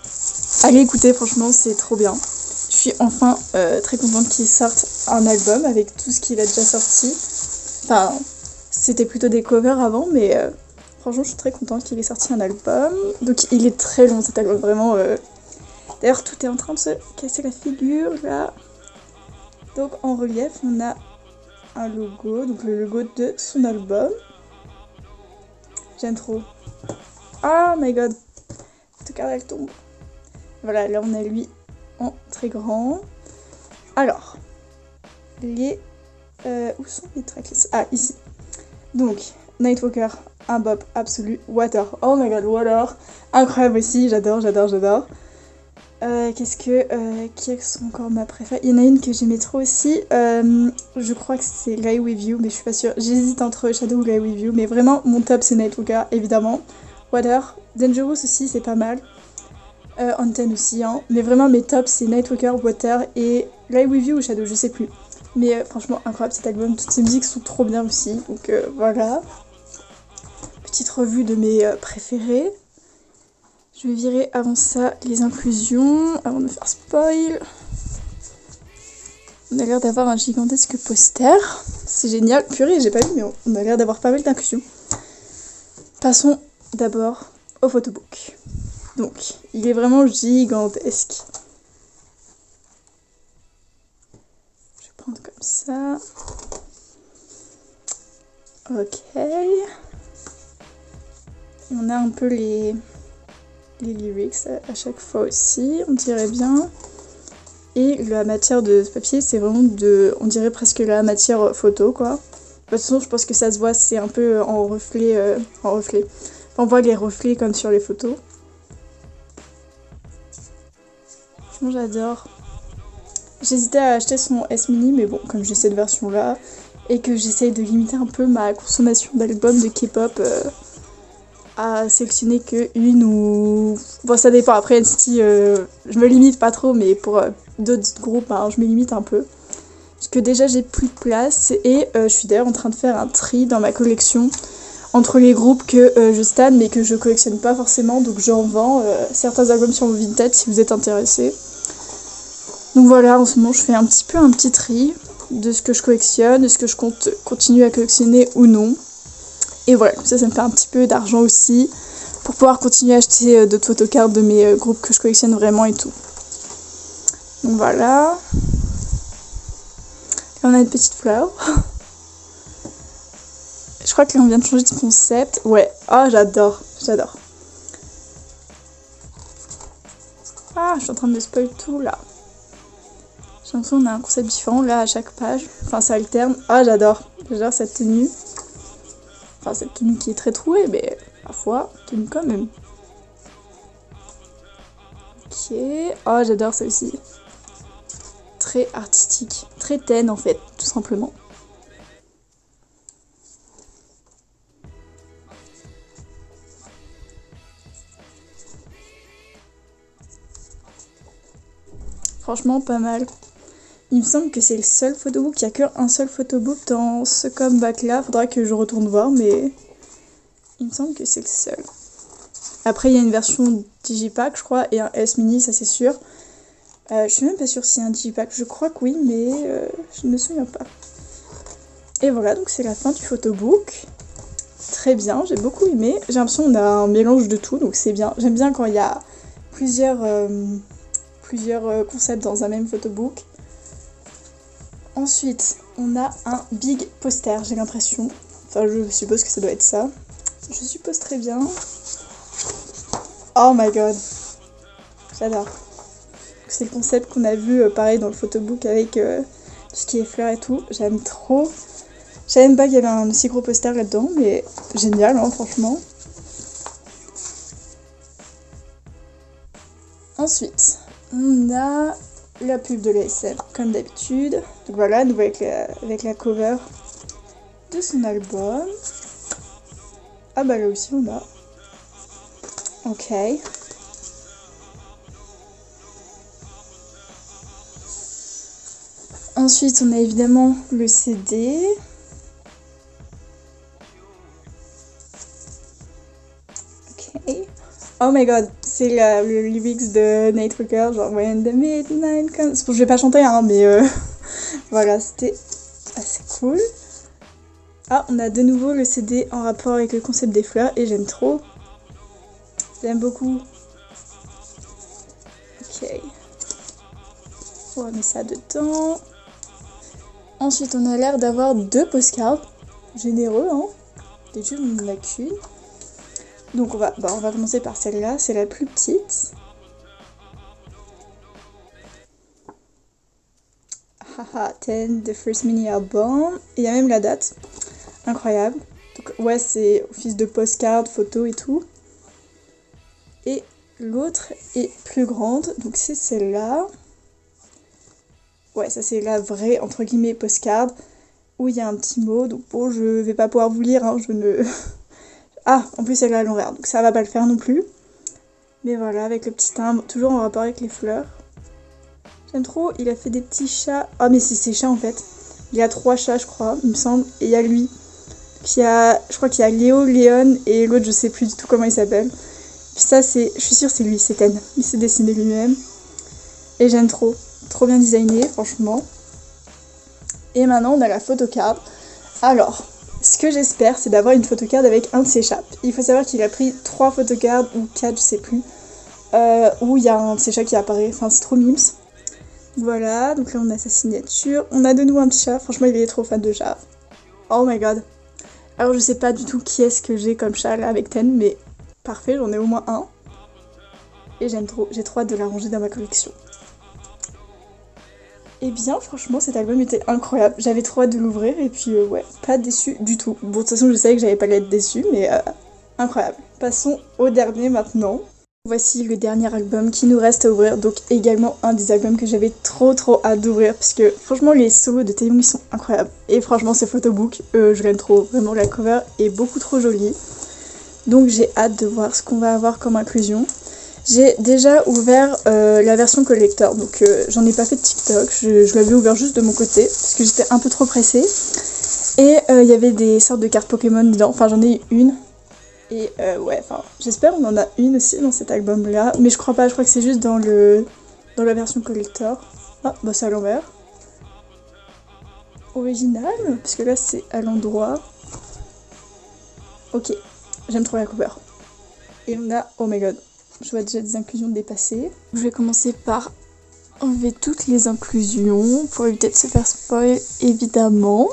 allez écouter, franchement, c'est trop bien. Je suis enfin très contente qu'il sorte un album avec tout ce qu'il a déjà sorti. Enfin, c'était plutôt des covers avant, mais franchement, je suis très contente qu'il ait sorti un album. Donc, il est très long cet album, vraiment. D'ailleurs, tout est en train de se casser la figure, là. Donc, en relief, on a un logo, donc le logo de son album. J'aime trop. Oh my god. Cette carte, elle tombe. Voilà, là, on a lui en très grand. Alors, les... où sont les tracklists? Ah, ici. Donc, Nightwalker, un bop absolu. Water, oh my god, Water. Incroyable aussi, j'adore. Qui sont encore ma préférée? Il y en a une que j'aimais trop aussi. Je crois que c'est Lie With You, mais je suis pas sûre. J'hésite entre Shadow ou Lie With You, mais vraiment, mon top c'est Nightwalker, évidemment. Water, Dangerous aussi, c'est pas mal. Anten aussi, hein. Mais vraiment, mes tops c'est Nightwalker, Water et Lie With You ou Shadow, je sais plus. Mais franchement, incroyable cet album. Toutes ces musiques sont trop bien aussi. Donc voilà. Petite revue de mes préférés. Je vais virer avant ça les inclusions, avant de me faire spoil. On a l'air d'avoir un gigantesque poster. C'est génial. Purée, j'ai pas vu, mais on a l'air d'avoir pas mal d'inclusions. Passons d'abord au photobook. Donc, il est vraiment gigantesque. Je vais prendre comme ça. Ok. On a un peu les lyrics à chaque fois aussi, on dirait bien. Et la matière de ce papier, c'est vraiment on dirait presque la matière photo, quoi. De toute façon, je pense que ça se voit, c'est un peu en reflet. On voit les reflets comme sur les photos. Franchement, j'adore. J'hésitais à acheter son S-Mini, mais bon, comme j'ai cette version-là, et que j'essaye de limiter un peu ma consommation d'albums de K-pop, à sélectionner que une ou... Bon, ça dépend, après NCT, je me limite pas trop, mais pour d'autres groupes, je me limite un peu. Parce que déjà, j'ai plus de place, et je suis d'ailleurs en train de faire un tri dans ma collection entre les groupes que je stan mais que je collectionne pas forcément, donc j'en vends certains albums sur Vinted si vous êtes intéressés. Donc voilà, en ce moment je fais un petit tri de ce que je collectionne, de ce que je compte continuer à collectionner ou non. Et voilà, comme ça me fait un petit peu d'argent aussi pour pouvoir continuer à acheter d'autres photocards de mes groupes que je collectionne vraiment et tout. Donc voilà. Là on a une petite fleur. Je crois que là on vient de changer de concept. Ouais, oh j'adore. Ah, je suis en train de spoil tout là. J'ai l'impression qu'on a un concept différent là à chaque page. Enfin ça alterne. Ah j'adore cette tenue. Enfin cette tenue qui est très trouée mais parfois tenue quand même. Ok. Oh j'adore ça aussi. Très artistique. Très ten en fait, tout simplement. Franchement pas mal. Il me semble que c'est le seul photobook, il n'y a qu'un seul photobook dans ce comeback là, faudra que je retourne voir mais il me semble que c'est le seul. Après il y a une version digipack je crois et un S mini, ça c'est sûr. Je suis même pas sûre s'il y a un digipack, je crois que oui mais je ne me souviens pas. Et voilà, donc c'est la fin du photobook. Très bien, j'ai beaucoup aimé. J'ai l'impression qu'on a un mélange de tout donc c'est bien. J'aime bien quand il y a plusieurs concepts dans un même photobook. Ensuite, on a un big poster, j'ai l'impression. Enfin, je suppose que ça doit être ça. Je suppose très bien. Oh my god. J'adore. C'est le concept qu'on a vu pareil dans le photobook avec tout ce qui est fleurs et tout. J'aime trop. Je savais même pas qu'il y avait un aussi gros poster là-dedans, mais génial, hein, franchement. Ensuite, on a la pub de l'ASM, comme d'habitude. Donc voilà, nous avec la cover de son album. Ah bah là aussi on a. Ok. Ensuite, on a évidemment le CD. Ok. Oh my god, c'est le lyrics de Nate Rucker, genre When the Midnight Comes. Je vais pas chanter, hein, mais voilà, c'était assez cool. Ah, on a de nouveau le CD en rapport avec le concept des fleurs et j'aime trop. J'aime beaucoup. Ok. On va mettre ça dedans. Ensuite, on a l'air d'avoir 2 postcards. Généreux, hein. Déjà, on n'en a qu'une. Donc, on va commencer par celle-là. C'est la plus petite. Haha, 10, the first mini album. Et il y a même la date. Incroyable. Donc, ouais, c'est office de postcard, photo et tout. Et l'autre est plus grande. Donc, c'est celle-là. Ouais, ça c'est la vraie, entre guillemets, postcard, où il y a un petit mot, donc bon, je vais pas pouvoir vous lire, hein, je ne... Ah, en plus elle est à l'envers, donc ça va pas le faire non plus. Mais voilà, avec le petit timbre, toujours en rapport avec les fleurs. J'aime trop, il a fait des petits chats. Ah, mais c'est ses chats en fait. Il y a 3 chats, je crois, il me semble, et il y a lui. Je crois qu'il y a Léo, Léon, et l'autre, je sais plus du tout comment il s'appelle. Puis ça, je suis sûre c'est lui, c'est Ten. Il s'est dessiné lui-même. Et j'aime trop. Trop bien designé, franchement. Et maintenant, on a la photocard. Alors, ce que j'espère, c'est d'avoir une photocard avec un de ses chats. Il faut savoir qu'il a pris 3 photocards, ou 4, je sais plus, où il y a un de ses chats qui apparaît. Enfin, c'est trop mimes. Voilà, donc là, on a sa signature. On a de nouveau un petit chat. Franchement, il est trop fan de chat. Oh my god. Alors, je sais pas du tout qui est-ce que j'ai comme chat, là, avec Ten, mais parfait, j'en ai au moins un. Et j'aime trop. J'ai trop hâte de la ranger dans ma collection. Et bien, franchement, cet album était incroyable. J'avais trop hâte de l'ouvrir et puis, ouais, pas déçue du tout. Bon, de toute façon, je savais que j'allais pas l'être déçue, mais incroyable. Passons au dernier maintenant. Voici le dernier album qui nous reste à ouvrir, donc également un des albums que j'avais trop hâte d'ouvrir, parce que franchement, les solos de Taeyong, ils sont incroyables. Et franchement, ces photobook, je l'aime trop. Vraiment, la cover est beaucoup trop jolie. Donc, j'ai hâte de voir ce qu'on va avoir comme inclusion. J'ai déjà ouvert la version collector, donc j'en ai pas fait de TikTok, je l'avais ouvert juste de mon côté, parce que j'étais un peu trop pressée. Et il y avait des sortes de cartes Pokémon dedans, enfin j'en ai eu une. Et ouais, enfin j'espère on en a une aussi dans cet album là, mais je crois pas, je crois que c'est juste dans la version collector. Ah bah c'est à l'envers. Original, parce que là c'est à l'endroit. Ok, j'aime trop la couleur. Et on a, oh my god, je vois déjà des inclusions dépassées. Je vais commencer par enlever toutes les inclusions pour éviter de se faire spoil évidemment.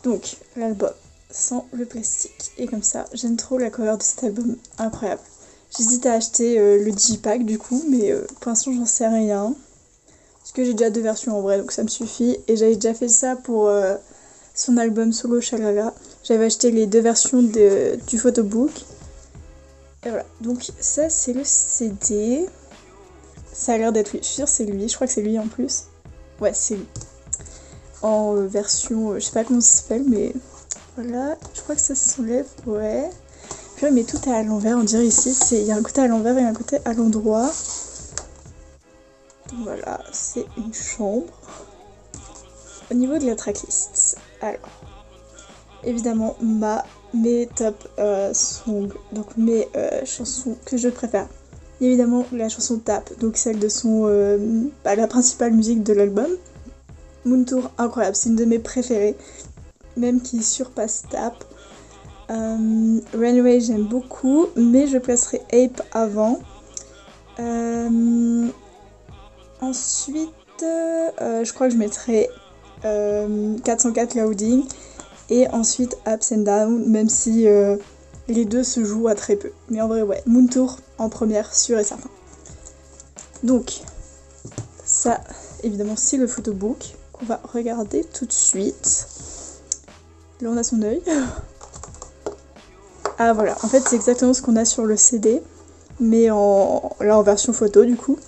Donc l'album sans le plastique. Et comme ça, j'aime trop la cover de cet album, incroyable. J'hésite à acheter le digipack du coup, mais pour l'instant j'en sais rien. Parce que j'ai déjà 2 versions en vrai, donc ça me suffit. Et j'avais déjà fait ça pour son album solo Shalala. J'avais acheté les 2 versions du photobook. Et voilà, donc ça c'est le CD. Ça a l'air d'être lui, je suis sûre c'est lui, je crois que c'est lui en plus. Ouais, c'est lui. En version, je sais pas comment ça s'appelle, mais voilà, je crois que ça s'enlève, ouais. Puis mais tout est à l'envers, on dirait ici, il y a un côté à l'envers et un côté à l'endroit. Donc voilà, c'est une chambre. Au niveau de la tracklist, alors, évidemment, mes top songs, donc mes chansons que je préfère. Évidemment, la chanson Tap, donc celle de la principale musique de l'album. Moon Tour, incroyable, c'est une de mes préférées, même qui surpasse Tap. Runaway, j'aime beaucoup, mais je placerai Ape avant. Ensuite, je crois que je mettrai 404 Loading et ensuite Ups and Down, même si les deux se jouent à très peu. Mais en vrai, ouais, Moon Tour en première, sûr et certain. Donc, ça, évidemment, c'est le photobook qu'on va regarder tout de suite. Là, on a son œil. Ah voilà, en fait, c'est exactement ce qu'on a sur le CD, mais en version photo, du coup.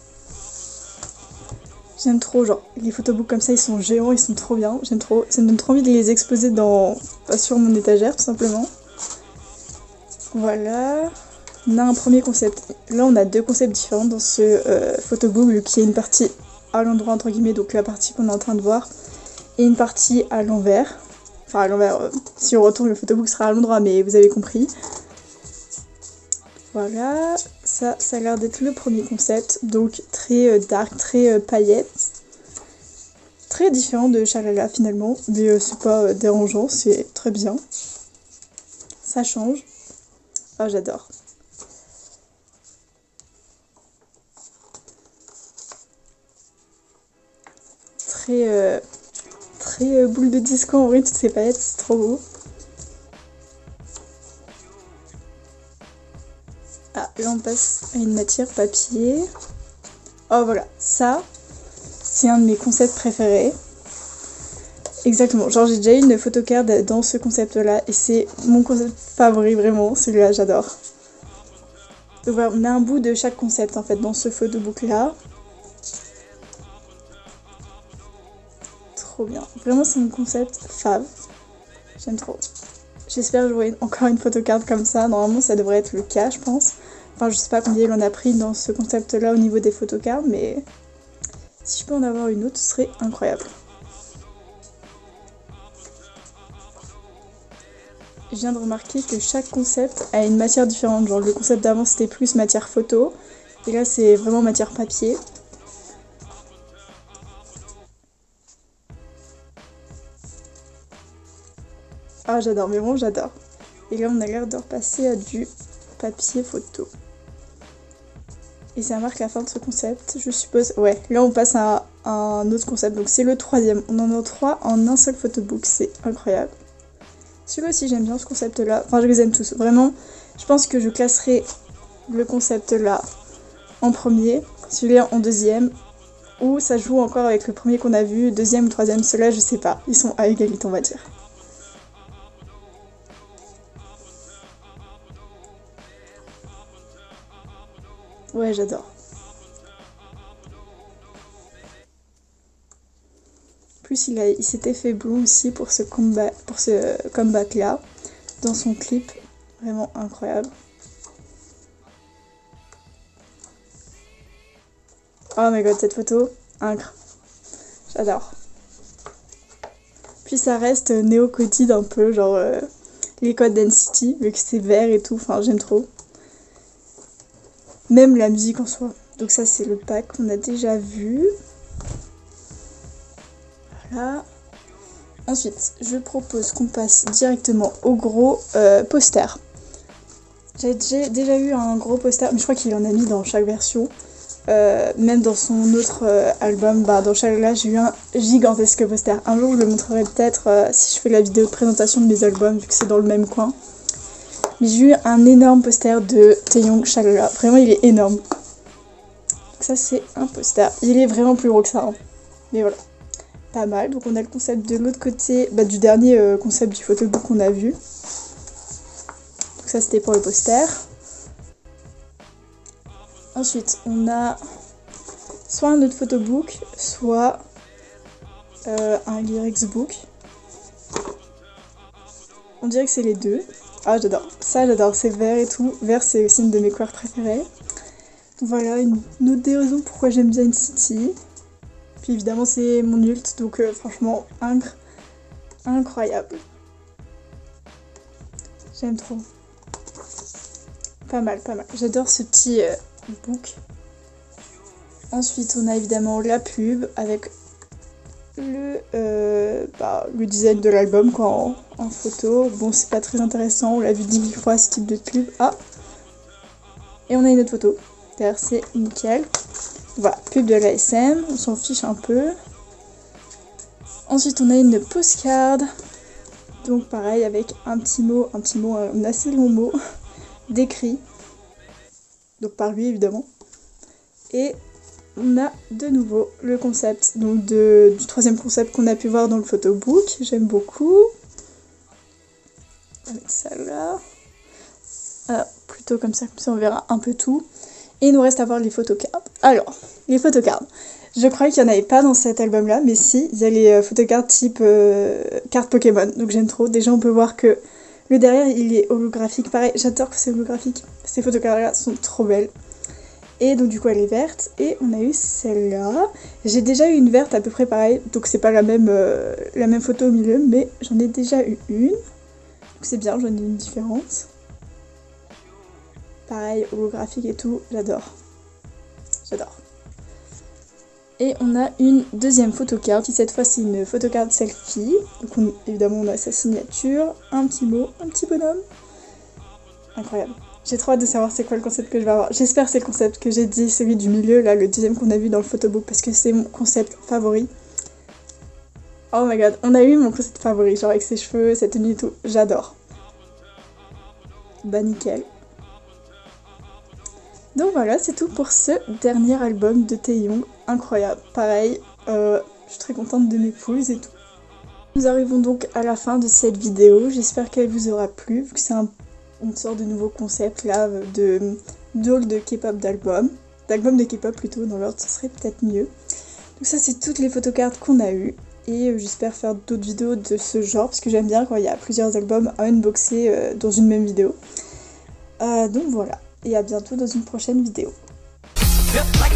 J'aime trop, genre, les photobooks comme ça, ils sont géants, ils sont trop bien. J'aime trop, ça me donne trop envie de les exposer sur mon étagère, tout simplement. Voilà. On a un premier concept. Là, on a 2 concepts différents dans ce photobook, qui est une partie à l'endroit, entre guillemets, donc la partie qu'on est en train de voir, et une partie à l'envers. Enfin, à l'envers, si on retourne, le photobook sera à l'endroit, mais vous avez compris. Voilà, ça a l'air d'être le premier concept, donc très dark, très paillettes. Très différent de Shalala finalement, mais c'est pas dérangeant, c'est très bien. Ça change. Ah, j'adore. Très boule de disco en vrai, toutes ces paillettes, c'est trop beau. Ah, là on passe à une matière papier. Oh voilà, ça, c'est un de mes concepts préférés. Exactement, genre j'ai déjà eu une photocard dans ce concept-là et c'est mon concept favori vraiment, celui-là j'adore. Donc voilà, on a un bout de chaque concept en fait dans ce photobook-là. Trop bien, vraiment c'est mon concept fave, j'aime trop. J'espère que j'aurai encore une photocard comme ça, normalement ça devrait être le cas je pense. Enfin je sais pas combien il en a pris dans ce concept-là au niveau des photocards, mais si je peux en avoir une autre, ce serait incroyable. Je viens de remarquer que chaque concept a une matière différente. Genre le concept d'avant c'était plus matière photo. Et là c'est vraiment matière papier. Ah j'adore, mais vraiment j'adore. Et là on a l'air de repasser à du papier photo. Et ça marque la fin de ce concept, je suppose. Ouais, là on passe à un autre concept. Donc c'est le 3e. On en a 3 en un seul photobook. C'est incroyable. Celui-là aussi j'aime bien ce concept là, enfin je les aime tous, vraiment je pense que je classerai le concept là en premier, celui-là en deuxième, ou ça joue encore avec le premier qu'on a vu, deuxième ou troisième, ceux-là je sais pas, ils sont à égalité on va dire. Ouais j'adore. Plus il s'était fait blond aussi pour ce comeback là, dans son clip, vraiment incroyable. Oh my god cette photo, incre, j'adore. Puis ça reste néo-coded un peu, genre les codes d'NCT, vu que c'est vert et tout, enfin j'aime trop. Même la musique en soi. Donc ça c'est le pack qu'on a déjà vu. Voilà. Ensuite, je propose qu'on passe directement au gros poster. J'ai déjà eu un gros poster, mais je crois qu'il en a mis dans chaque version. Même dans son autre album, dans chaque-là, j'ai eu un gigantesque poster. Un jour, je le montrerai peut-être si je fais la vidéo de présentation de mes albums, vu que c'est dans le même coin. Mais j'ai eu un énorme poster de Taeyong Shagla. Vraiment, il est énorme. Donc ça, c'est un poster. Il est vraiment plus gros que ça. Hein. Mais voilà, pas mal. Donc on a le concept de l'autre côté, du dernier concept du photobook qu'on a vu. Donc ça, c'était pour le poster. Ensuite, on a soit un autre photobook, soit un lyrics book. On dirait que c'est les deux. Ah, j'adore. Ça, j'adore. C'est vert et tout. Vert, c'est aussi une de mes couleurs préférées. Donc voilà, une autre des raisons pourquoi j'aime bien NCT. Puis évidemment, c'est mon ult. Donc franchement, incroyable. J'aime trop. Pas mal, pas mal. J'adore ce petit book. Ensuite, on a évidemment la pub avec le design de l'album quoi, en photo. Bon, c'est pas très intéressant, on l'a vu 10 000 fois ce type de pub. Ah, et on a une autre photo. D'ailleurs, c'est nickel. Voilà, pub de l'ASM, on s'en fiche un peu. Ensuite, on a une postcard. Donc pareil, avec un assez long mot décrit. Donc par lui évidemment. Et on a de nouveau le concept donc du troisième concept qu'on a pu voir dans le photobook. J'aime beaucoup. Avec ça là. Alors, plutôt comme ça on verra un peu tout. Et il nous reste à voir les photocards. Alors, les photocards. Je crois qu'il n'y en avait pas dans cet album-là, mais si, il y a les photocards type carte Pokémon. Donc j'aime trop. Déjà, on peut voir que le derrière, il est holographique. Pareil, j'adore que c'est holographique. Ces photocards-là sont trop belles. Et donc du coup, elle est verte. Et on a eu celle-là. J'ai déjà eu une verte à peu près pareil. Donc c'est pas la même photo au milieu, mais j'en ai déjà eu une. Donc c'est bien, j'en ai une différente. Pareil, holographique et tout, j'adore. J'adore. Et on a une deuxième photocard, qui cette fois c'est une photocard selfie. Donc évidemment on a sa signature, un petit mot, un petit bonhomme. Incroyable. J'ai trop hâte de savoir c'est quoi le concept que je vais avoir. J'espère que c'est le concept que j'ai dit, celui du milieu, là, le deuxième qu'on a vu dans le photobook, parce que c'est mon concept favori. Oh my god, on a eu mon concept favori, genre avec ses cheveux, cette tenue et tout, j'adore. Bah nickel. Donc voilà, c'est tout pour ce dernier album de Taeyong. Incroyable. Pareil, je suis très contente de mes poules et tout. Nous arrivons donc à la fin de cette vidéo. J'espère qu'elle vous aura plu, vu que c'est une sorte de nouveau concept là, de K-pop d'album de K-pop plutôt, dans l'ordre, ce serait peut-être mieux. Donc ça, c'est toutes les photocards qu'on a eues. Et j'espère faire d'autres vidéos de ce genre, parce que j'aime bien quand il y a plusieurs albums à unboxer dans une même vidéo. Donc voilà. Et à bientôt dans une prochaine vidéo. Just like